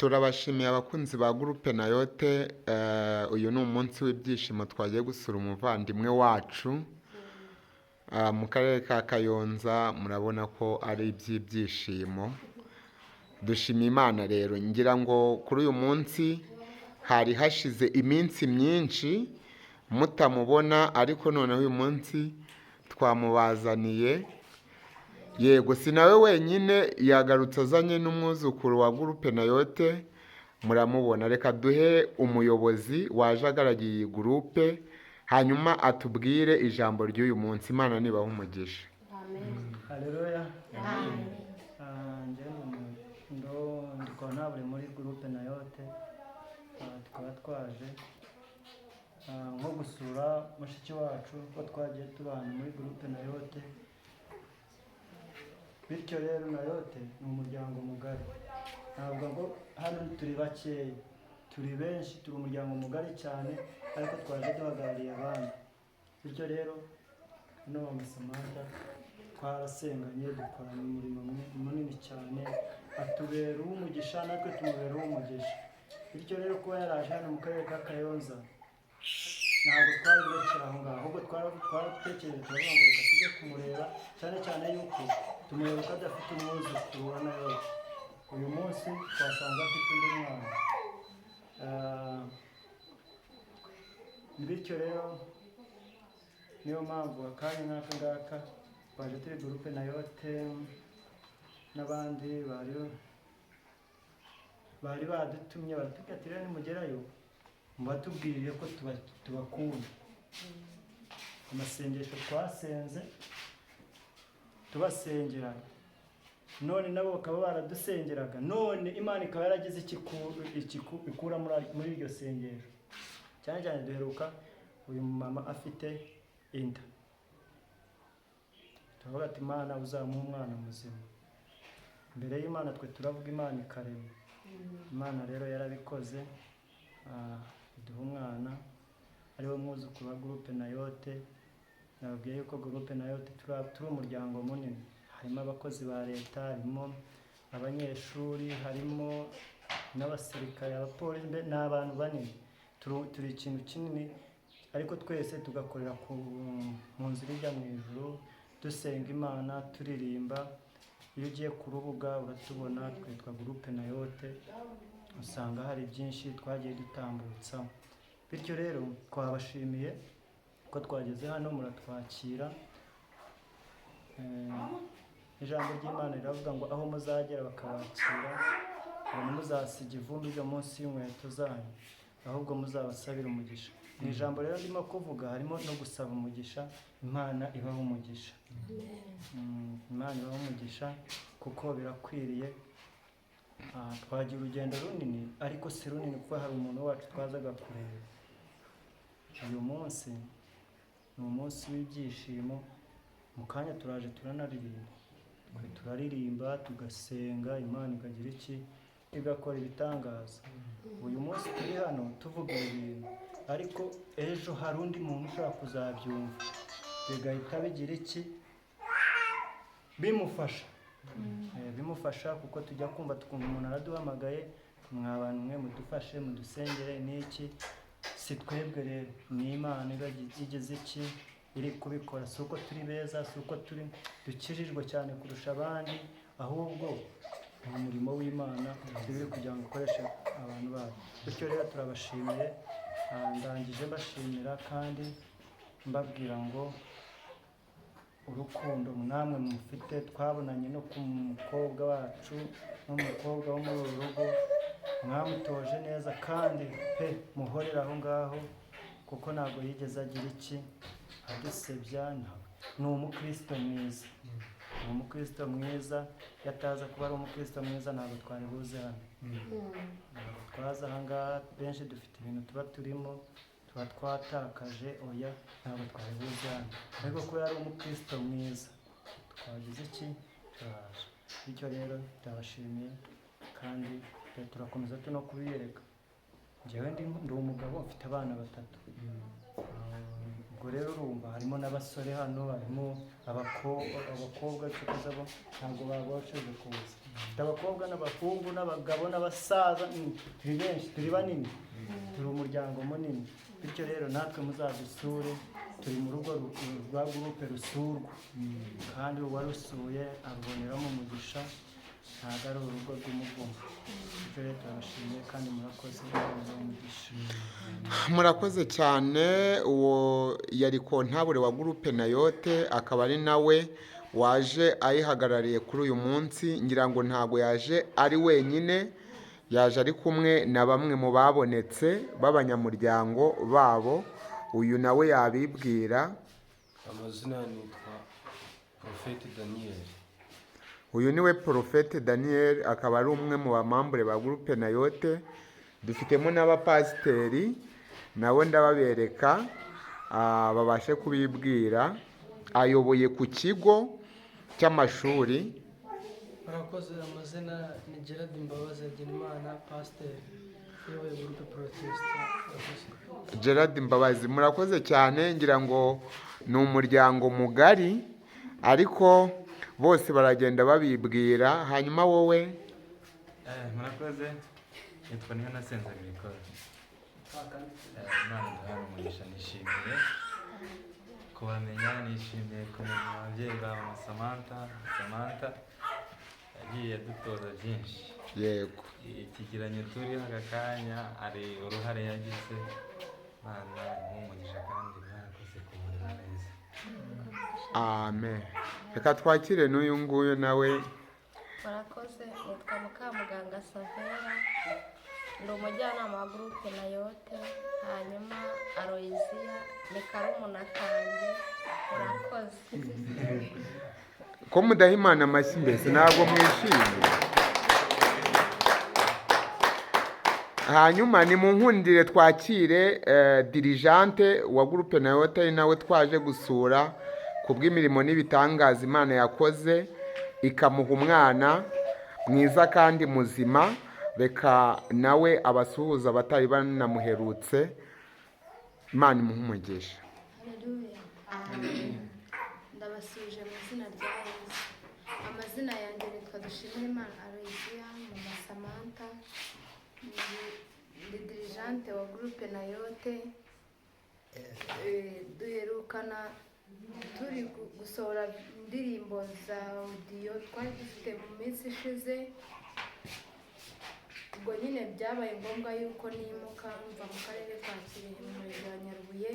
turabashimiye abakunzi ba Groupe Nayote. Uyu ni umunsi w'ibyishimo twagiye gusura umuvandimwe wacu mu karere ka Kayonza. Murabona ko ari iby'ibyishimo. Dushima Imana rero, ngira ngo kuri uyu munsi hari hashize iminsi myinshi mutamubona, ariko noneho uyu munsi twamubazaniye. Yego, si nawe wenyine, yagarutse azanye n'umwuzukuru wa Groupe Nayote, muramubona. Reka duhe umuyobozi waje agaragiye iyi groupe, hanyuma atubwire ijambo ry'uyu munsi. Imana nibahe umugisha. Haleluya. Ndikora muri Groupe Nayote, tukaba twaje nko gusura mushiki wacu ko twagiye tubana muri Groupe Nayote. Bityo rero Nayote ni umuryango mugari, ntabwo ngo hano turi bakeya, turi benshi, turi umuryango mugari cyane, ariko twaje duhagarariye abandi. Bityo rero hano Samantha twarasenganye, dukorana umurimo munini cyane, atubera uw'umugisha, natwe tumubera uw'umugisha. Bityo rero kuba yaraje hano mu karere ka Kayonza, ntabwo twari burekera aho ngaho, ahubwo twaratekereje turavuga ngo reka tujye kumureba, cyane cyane yuko tumureba ko adafite umwuzukuru wa Nayote. Uyu munsi twasanze afite undi mwana. Bityo rero niyo mpamvu akanya n'aka ngaka twaje turi Groupe Nayote, n'abandi bari badutumye baratubwira ati rero nimugerayo mubatubwiriye ko tubakunda. Amasengesho twasenze tubasengera, none nabo bakaba baradusengeraga, none Imana ikaba yaragize ikura muri iryo sengesho. Cyane cyane duheruka uyu mama afite inda, turavuga ati Imana uzamuha umwana muzima. Mbere y'Imana twe turavuga, Imana ikarema. Imana rero yarabikoze, iduha umwana ariwe mwuzukuru wa Groupe Nayote. Nababwiye yuko Groupe Nayote turi umuryango munini, harimo abakozi ba leta, harimo abanyeshuri, harimo n'abasirikare, abapolisi, ni abantu banini. Turi ikintu kinini, ariko twese tugakorera mu nzira ijya mu ijuru, dusenga Imana, turirimba. Iyo ugiye ku rubuga uratubona, twitwa Groupe Nayote, usanga hari byinshi twagiye dutambutsa. Bityo rero twabashimiye ko twageze hano, muratwakira. Ijambo ry'Imana riravuga ngo aho muzagera bakabakira, ntimuzasige ivumbi ryo munsi y'inkweto zanyu, ahubwo muzabasabire umugisha. Mu ijambo rero ndimo kuvuga harimo no gusaba umugisha. Imana ibaho umugisha. Imana ibaho umugisha, kuko birakwiriye. Twagira urugendo runini, ariko si runini kuko hari umuntu wacu twazaga kureba. Uyu munsi ni umunsi w'ibyishimo. Mu kanya turaje turanaririmba, turaririmba tugasenga, Imana ikagira iki, igakora ibitangaza. Uyu munsi turi hano tuvuga ibintu, ariko ejo hari undi muntu ushaka kuzabyumva, bigahita bigira iki, bimufasha kuko tujya kumva tukumva umuntu araduhamagaye, mwabantu mwe mudufashe mudusengere n'iki. Si twebwe rero, ni Imana igeze iki iri kubikora. Si uko turi beza, si uko dukirijwe cyane kurusha abandi, ahubwo ni umurimo w'Imana turi kugira ngo ukoreshe abantu bayo. Bityo rero turabashimiye. Ndangije mbashimira kandi mbabwira ngo urukundo namwe mufite, twabonanye no ku mukobwa wacu n'umukobwa wo muri uru rugo, mwamutoje neza kandi pe muhorera aho ngaho, kuko ntabwo yigeze agira iki adusebya. Ni umukristo mwiza, ni umukristo mwiza. Yataza kuba ari umukristo mwiza ntabwo twari buze hano, ntabwo twaza aha ngaha. Benshi dufite ibintu tuba turimo, tuba twatakaje, oya ntabwo twari buze hano, ariko kuba ari umukristo mwiza twagize iki, turaje. Bityo rero ndabashimiye, kandi turakomeza no kubiyereka. Njyewe ndi umugabo, mfite abana 3. ubwo rero urumva harimo n'abasore hano, harimo abakobwa cyukoza bo ntabwo babashoje kuza. Dufite abakobwa n'abahungu n'abagabo n'abasaza, turi benshi, turi banini, turi umuryango munini. Bityo rero natwe muzadusure, turi mu rugo rwa gurupe rusurwa, kandi uwarusuye aruboneramo umugisha, ntabwo ari urugo rw'umuvumo. Bityo rero turabashimiye kandi murakoze umugisha. Murakoze cyane. Uwo yari kontabure wa gurupe Nayote, akaba ari nawe waje ayihagarariye kuri uyu munsi. Ngira ngo ntabwo yaje ari wenyine, yaje ari kumwe na bamwe mu babonetse b'abanyamuryango babo. Uyu nawe yabibwira. Amazina nitwa Prophet Daniel. Uyu niwe Prophet Daniel, akaba ari umwe mu bamambure ba gurupe Nayote. Dufitemo n'abapasiteri, nabo ndababereka babashe kubibwira. Ayoboye ku kigo cy'amashuri. Murakoze. Amazina ni Gerard Mbabazi Hagenimana, pasiteri uyoboye gurupe Protesta. Gerard Mbabazi, murakoze cyane. Ngira ngo ni umuryango mugari, ariko bose baragenda babibwira. Hanyuma wowe? Murakoze. Nitwa niyo nasenze bikora. Imana duhana umugisha. Nishimiye kubamenya, nishimiye kumenya ababyeyi ba Samantha yagiye adutoza byinshi. Yego. Ikigeranyo turi aka kanya ari uruhare yagize. Imana umugisha kandi mwarakoze kumurera neza. Amen. Reka twakire n'uyu nguyu nawe. Murakoze. Nitwa Mukamuganga Savera, ndi umujyanama wa gurupe Nayote. Hanyuma Aloysia ni karumuna kanjye. Murakoze. Ko mudaha Imana amashyi mbese ntabwo mwishimye? Hanyuma ni mu nkundire twakire dirijante wa gurupe Nayote, ari nawe twaje gusura ku bw'imirimo n'ibitangaza Imana yakoze ikamuha umwana mwiza kandi muzima. Reka nawe abasuhuza abatari banamuherutse. Imana imuhe umugisha. Haleluya. Ndabasuje mu izina rya Yesu. Amazina yanjye nitwa Dushimirimana Aloysia, mama Samantha, ndi dirijante wa gurupe Nayote. Duherukana turi gusohora indirimbo za audio twari dufite mu minsi ishize. Ubwo nyine byabaye ngombwa yuko nimuka mva mu karere ka Kirehe mu murenge wa Nyarubuye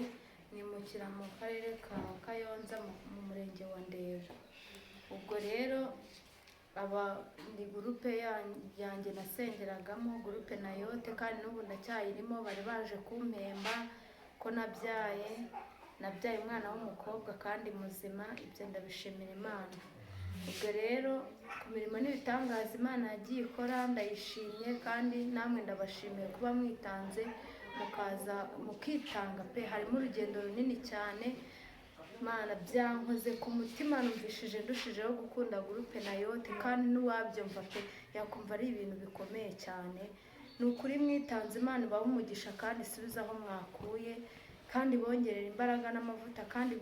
nimukira mu karere ka Kayonza mu murenge wa Ndera. Ubwo rero ni gurupe yanjye nasengeragamo, gurupe Nayote, kandi n'ubu ndacyayirimo. Bari baje kumpemba ko nabyaye umwana w'umukobwa kandi muzima. Ibyo ndabishimira Imana. Ubwo rero ku mirimo n'ibitangaza Imana yagiye ikora ndayishimye, kandi namwe ndabashimiye kuba mwitanze mukaza mukitanga pe. Harimo urugendo runini cyane. Imana byankoze ku mutima, numvishije ndushijeho gukunda gurupe Nayote, kandi n'uwabyumva pe yakumva ari ibintu bikomeye cyane. Ni ukuri mwitanze. Imana ibahe umugisha kandi isubize aho mwakuye, kandi bongerera imbaraga n'amavuta, kandi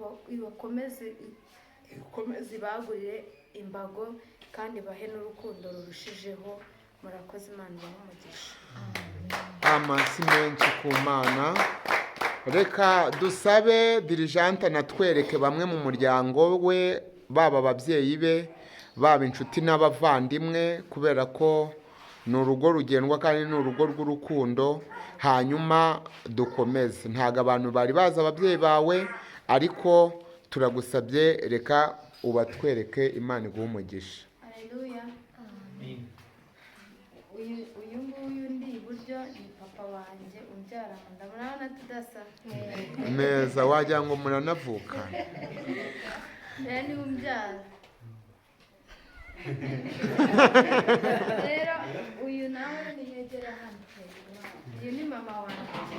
ikomeze ibagurire imbago, kandi bahe n'urukundo rurushijeho. Murakoze. Imana ibahe umugisha. Amasi menshi ku Mana. Reka dusabe dirijante natwereke bamwe mu muryango we, baba ababyeyi be, baba inshuti n'abavandimwe, kubera ko ni urugo rugendwa kandi ni urugo rw'urukundo. Hanyuma dukomeze. Ntabwo abantu bari bazi ababyeyi bawe, ariko turagusabye reka ubatwereke. Imana iguhe umugisha. Haleluya. Uyu nguyu ndi iburyo ni papa wanjye umbyara. Ndabona tudasa neza, wagira ngo muranavuka. ni umbyara. Rero uyu nawe niyegera hano. Uyu ni mama wanjye.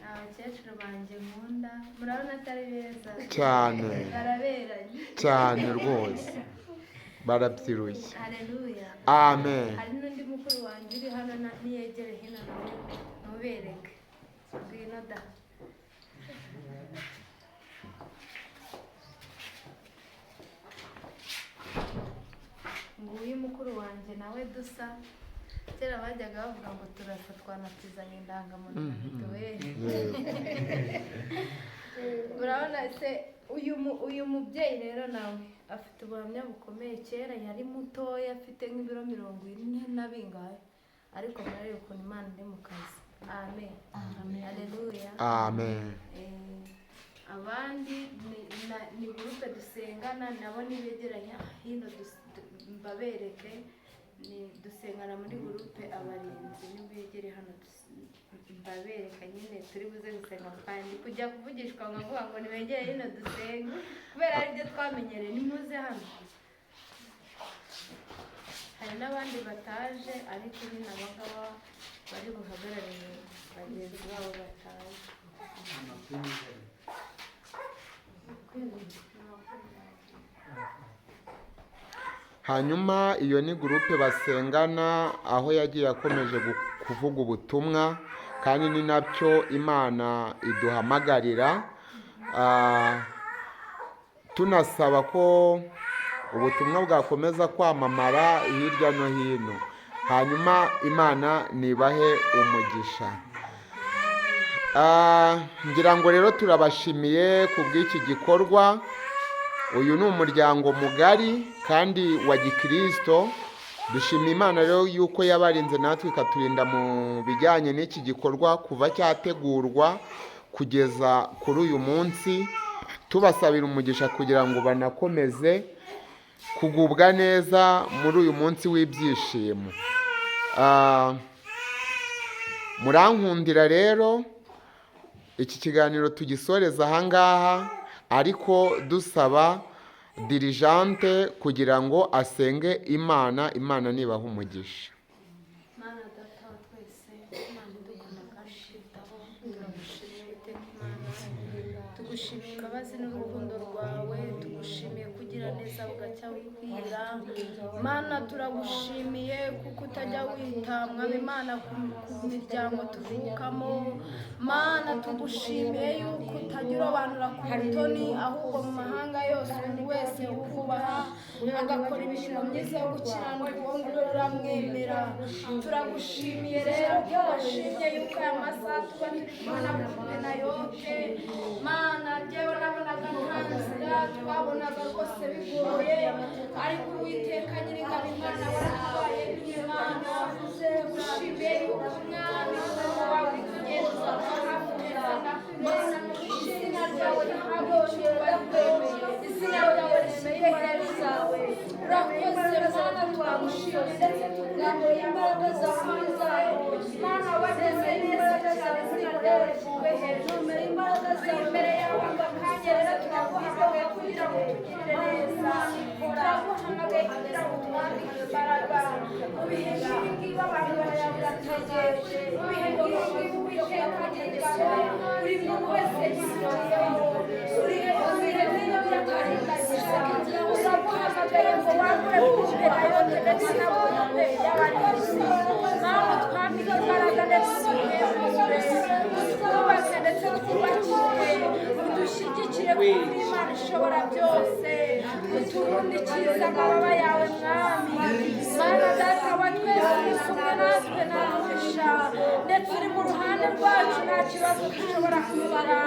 Abakecuru banjye nkunda. Murabona atari beza cyane? Baraberanye cyane rwose, barabyiruye. Haleluya. Amen. Hari n'undi mukuru wanjye uri hano, niyegere hino nawe mubereke. Ngwino da. mukuru wanjye nawe dusa, kera bajyaga bavuga ngo turasa twanatizanye indangamuntu na mituweli. Urabona se uyu mubyeyi rero nawe afite ubuhamya bukomeye. Kera yari mutoya afite nk'ibiro 40 na bingahe, ariko murareba ukuntu Imana iri mu kazi. Amen. Haleluya. Amen. Abandi ni gurupe dusengana nabo nibegeranya hino mbabereke, dusengana muri gurupe abarinzi nibegere hano mbabereka nyine turi buze gusenga, kandi kujya kuvugishwa ngo nibegere hino dusenge kubera ari byo twamenyereye. Nimuze hano. Hari n'abandi bataje ariko nyine abangaba bari buhagararire bagenzi babo bataje. Hanyuma iyo ni gurupe basengana, aho yagiye akomeje kuvuga ubutumwa, kandi ni nabyo Imana iduhamagarira, tunasaba ko ubutumwa bwakomeza kwamamara hirya no hino. Hanyuma Imana nibahe umugisha. Ngira ngo rero turabashimiye ku bw'iki gikorwa. Uyu ni umuryango mugari kandi wa Gikristo. Dushima Imana rero yuko yabarinze natwe ikaturinda mu bijyanye n'iki gikorwa kuva cyategurwa kugeza kuri uyu munsi. Tubasabira umugisha kugira ngo banakomeze kugubwa neza muri uyu munsi w'ibyishimo. Murankundira rero iki kiganiro tugisoreza ahangaha, ariko dusaba dirijante kugira ngo asenge Imana. Imana nibaha umugisha. Mana data wa twese, Imana idukunda kandi twitaho, turagushimiye iteka Imana, tugushimiye imbabazi n'urukundo rwawe, tugushimiye kugira neza bugacya wikwira. Mana turagushimiye kuko utajya wita mwami Imana ku miryango tuvukamo. Mana tugushimiye yuko utajya urobanura ku butoni, ahubwo mu mahanga yose umuntu wese ukubaha agakora imirimo myiza yo gukiranuka uwo nguwo uramwemera. Turagushimiye rero ko washimye yuko aya masaha tuba turi kumwe na gurupe Nayote. Mana njyewe nabonaga nta nzira, twabonaga rwose bigoye, ariko Uwiteka Nyiringabo Imana warahabaye n'Imana. Tugushimiye yuko umwami wawe uri kugenda Mana izina ryawe rihabwe icyubahiro, izina ryawe rishyirwe hejuru. Urakoze Mana, twagushimiye ndetse tukurambuye imbaraga zawe zawe. Mana wageze neza cyane, izina ryawe rishyirwe hejuru. Turi imbere yawe aka kanya rero turaguhamagaye kugira ngo tugirire neza, turaguhamagaye kugira ngo twambike imbaraga. Mu bihe nk'ibi ngibi abantu barayaburatege, mu bihe nk'ibi ngibi Uwiteka Nyiringabo buri muntu wese yifitiyeho, uri mu bihe nk'ibi by'akarindagiza, uraguhamagaye ngo wagure gurupe Nayote ndetse na gurupe y'abarinzi. Mana twambike imbaraga ndetse duhembure, twubake ndetse twubakire, udushyigikire kuko Imana ishobora byose, uturundikize amababa yawe mwami. Mana data wa twese uri kumwe natwe nta mugisha, ndetse uri mu ruhande rwacu nta kibazo dushobora kugira.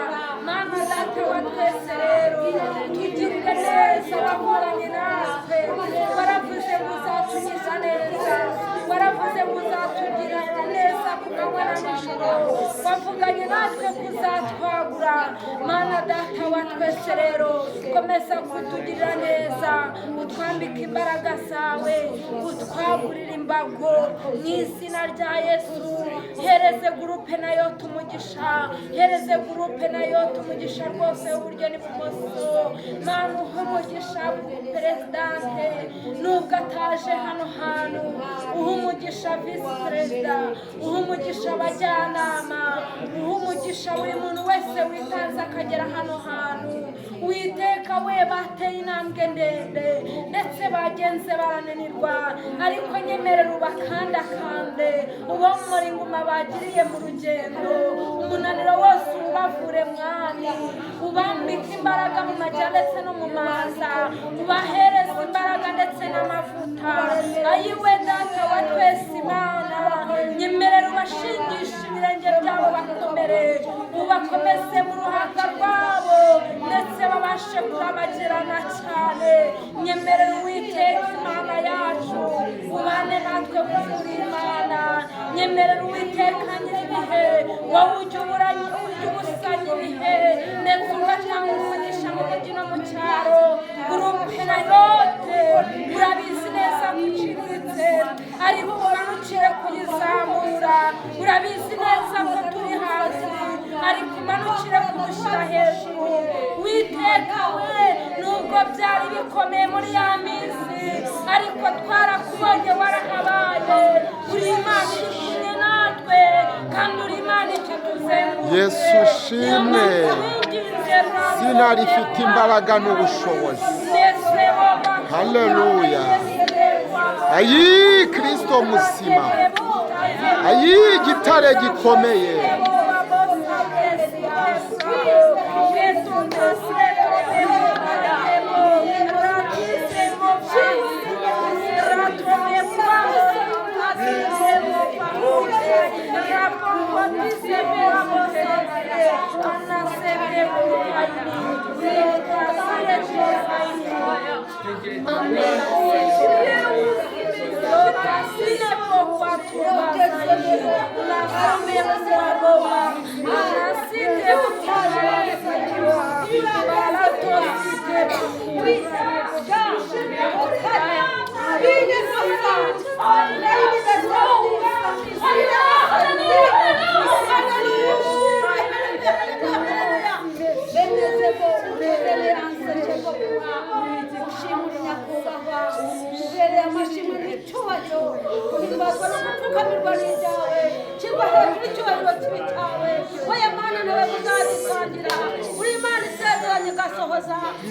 Mana data wa twese rero tugirire neza, wakoranye natwe, waravuze ngo uzatugiza neza, waravuze ngo uzatugirira neza ku manywa na nijoro, wavuganye natwe kuzatwagura. Mana data wa twese rero komeza kutugirira neza, utwambike imbaraga zawe, utwagurire imbago mu izina rya Yesu. Hereze gurupe Nayote umugisha, hereze gurupe Nayote umugisha rwose w'uburyo n'ibumoso. Mana uha umugisha perezidante nubwo ataje hano hantu, uha umugisha umugisha visi perezida, uha umugisha abajyanama, uha umugisha buri muntu wese witanze akagera hano hantu. Uwiteka we bateye intambwe ndende ndetse bagenze barananirwa, ariko nyemerera ubakandakande, ubomore inguma bagiriye mu rugendo, umunaniro wose ubavure mwami, ubambike imbaraga mu majya ndetse no mu maza, ubahereze imbaraga ndetse n'amavuta. Ayiwe data wa twese Imana, nyemerera ubashingishe ibirenge byabo bakomere, ubakomeze mu ruhanga rwabo ndetse babashe kurabagirana cyane. Nyemerera Uwiteka Imana yacu ubane natwe kuri Imana. Nyemerera Uwiteka nyiribihe, wowe ujya ubusanya ibihe ndetse ugatanga umugisha mu mujyi no mu cyaro. Gurupe Nayote urabizi neza ko iciriritse, ariko umanukire kuyizamura. Urabizi neza ko turi hasi, ariko umanukire kumushyira hejuru. Witeka we, nubwo byari bikomeye muri ya minsi, ariko twarakubonye warahabaye. Uri Imana iri kumwe natwe, kandi uri Imana ikituzenguruka. Yesu ushimwe, izina rifite imbaraga n'ubushobozi. Haleluya. Ayi Kristo muzima, ayi igitare gikomeye.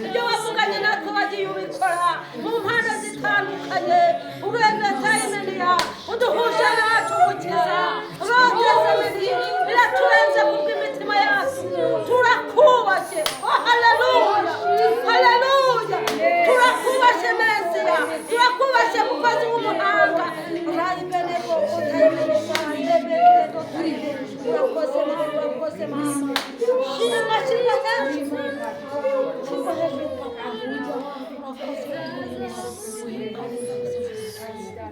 ibyo wavuganye natwe wagiye ubikora mu mpande zitandukanye. Uremezayimeniya uduhuje nacu gukiza urogeze midi biraturenze kubw'imitima yacu. Turakubashye, oh haleluya, haleluya. Turakubashye Mesiya, turakubashye mukozi w'umuhanga. Urayibenego utayibenego urakoze nawe, urakoze mama. Shima shima hejuru, shima hejuru papa.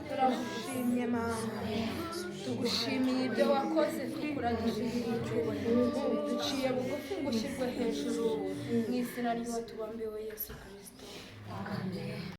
Turagushimye mama, tugushimiye ibyo wakoze, tukuragije icyubahiro. Duciye bugufi ngo ushyirwe hejuru, mu izina ry'uwo tubambiwe Yesu Kristo. Amen.